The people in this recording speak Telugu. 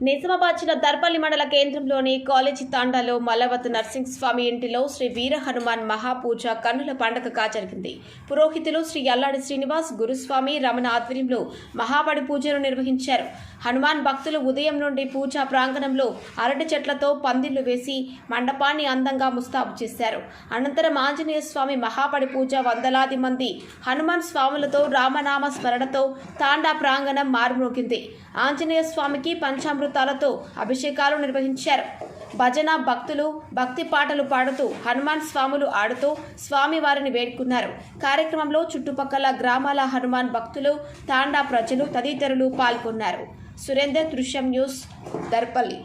నిజామాబాద్ జిల్లా దర్పల్లి మండల కేంద్రంలోని కాలేజీ తాండాలో మల్లవత్ నర్సింగ్ స్వామి ఇంటిలో శ్రీ వీర హనుమాన్ మహాపూజ కన్నుల పండుగగా జరిగింది. పురోహితులు శ్రీ అల్లాడి శ్రీనివాస్, గురుస్వామి, రమణ ఆధ్వర్యంలో మహాబడి పూజను నిర్వహించారు. హనుమాన్ భక్తులు ఉదయం నుండి పూజా ప్రాంగణంలో అరటి చెట్లతో పందిళ్లు వేసి మండపాన్ని అందంగా ముస్తాబు చేశారు. అనంతరం ఆంజనేయ స్వామి మహాబడి పూజ వందలాది మంది హనుమాన్ స్వాములతో రామనామ స్మరణతో తాండా ప్రాంగణం మారుమోగింది. ఆంజనేయ స్వామికి పంచామృతాలతో అభిషేకాలు నిర్వహించారు. భజన భక్తులు భక్తి పాటలు పాడుతూ హనుమాన్ స్వాములు ఆడుతూ స్వామి వారిని వేడుకున్నారు. కార్యక్రమంలో చుట్టుపక్కల గ్రామాల హనుమాన్ భక్తులు, తాండా ప్రజలు తదితరులు పాల్గొన్నారు. సురేందర్, దృశ్యం న్యూస్, దర్పల్లి.